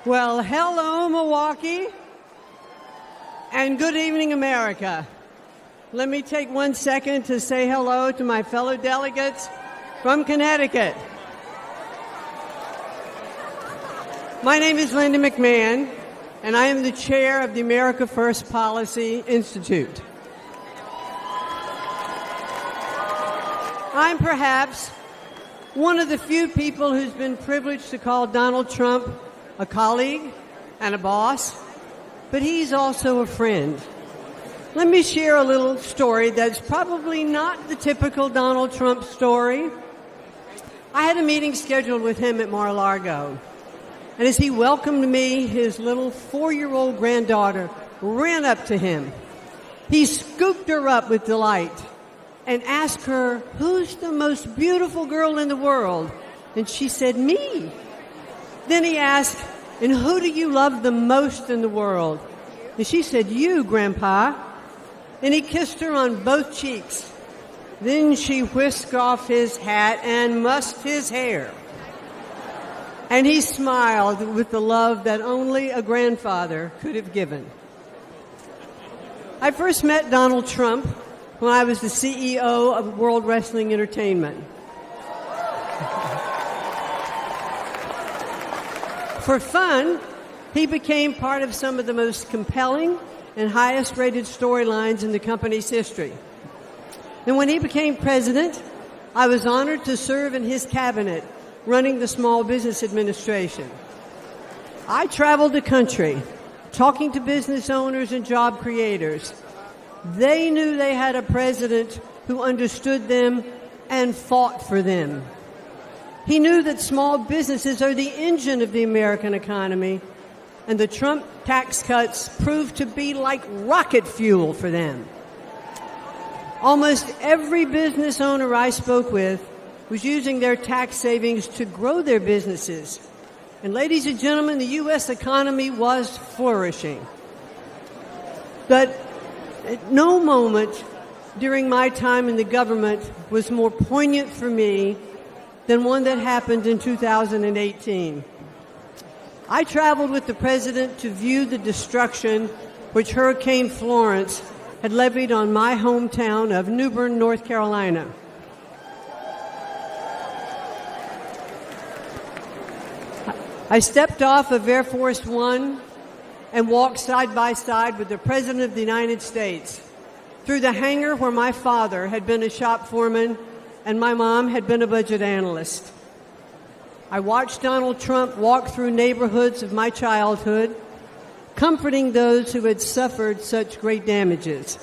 Well, hello, Milwaukee, and good evening, America. Let me take 1 second to say hello to my fellow delegates from Connecticut. My name is Linda McMahon, and I am the chair of the America First Policy Institute. I'm perhaps one of the few people who's been privileged to call Donald Trump a colleague and a boss, but he's also a friend. Let me share a little story that's probably not the typical Donald Trump story. I had a meeting scheduled with him at Mar-a-Lago, and as he welcomed me, his little 4-year-old granddaughter ran up to him. He scooped her up with delight and asked her, "Who's the most beautiful girl in the world?" And she said, "Me." Then he asked, "And who do you love the most in the world?" And she said, "You, Grandpa." And he kissed her on both cheeks. Then she whisked off his hat and mussed his hair. And he smiled with the love that only a grandfather could have given. I first met Donald Trump when I was the CEO of World Wrestling Entertainment. For fun, he became part of some of the most compelling and highest-rated storylines in the company's history. And when he became president, I was honored to serve in his cabinet, running the Small Business Administration. I traveled the country, talking to business owners and job creators. They knew they had a president who understood them and fought for them. He knew that small businesses are the engine of the American economy, and the Trump tax cuts proved to be like rocket fuel for them. Almost every business owner I spoke with was using their tax savings to grow their businesses. And ladies and gentlemen, the U.S. economy was flourishing. But at no moment during my time in the government was more poignant for me than one that happened in 2018. I traveled with the president to view the destruction which Hurricane Florence had levied on my hometown of New Bern, North Carolina. I stepped off of Air Force One and walked side by side with the President of the United States through the hangar where my father had been a shop foreman and my mom had been a budget analyst. I watched Donald Trump walk through neighborhoods of my childhood, comforting those who had suffered such great damages.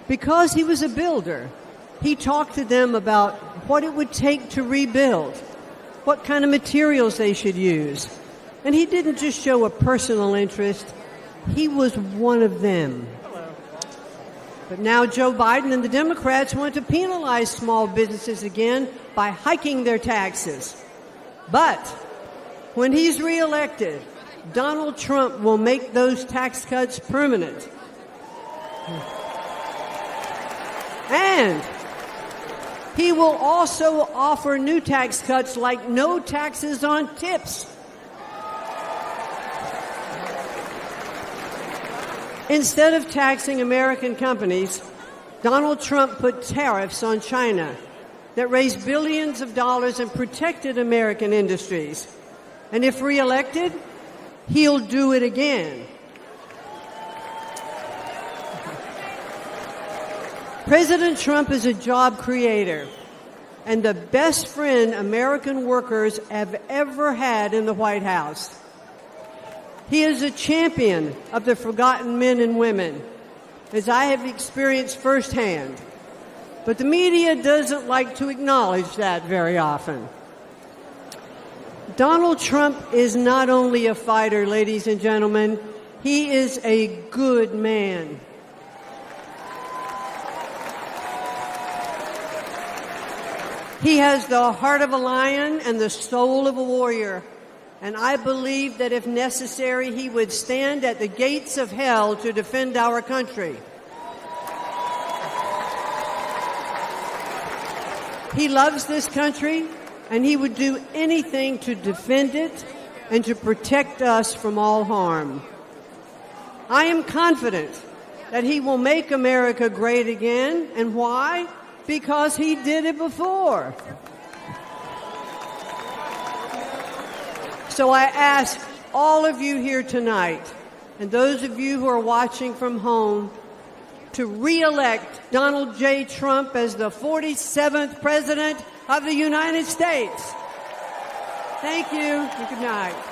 Because he was a builder, he talked to them about what it would take to rebuild, what kind of materials they should use. And he didn't just show a personal interest, he was one of them. But now Joe Biden and the Democrats want to penalize small businesses again by hiking their taxes. But when he's reelected, Donald Trump will make those tax cuts permanent. And he will also offer new tax cuts like no taxes on tips. Instead of taxing American companies, Donald Trump put tariffs on China that raised billions of dollars and protected American industries. And if reelected, he'll do it again. President Trump is a job creator and the best friend American workers have ever had in the White House. He is a champion of the forgotten men and women, as I have experienced firsthand. But the media doesn't like to acknowledge that very often. Donald Trump is not only a fighter, ladies and gentlemen, he is a good man. He has the heart of a lion and the soul of a warrior. And I believe that if necessary, he would stand at the gates of hell to defend our country. He loves this country, and he would do anything to defend it and to protect us from all harm. I am confident that he will make America great again. And why? Because he did it before. So I ask all of you here tonight, and those of you who are watching from home, to re-elect Donald J. Trump as the 47th President of the United States. Thank you and good night.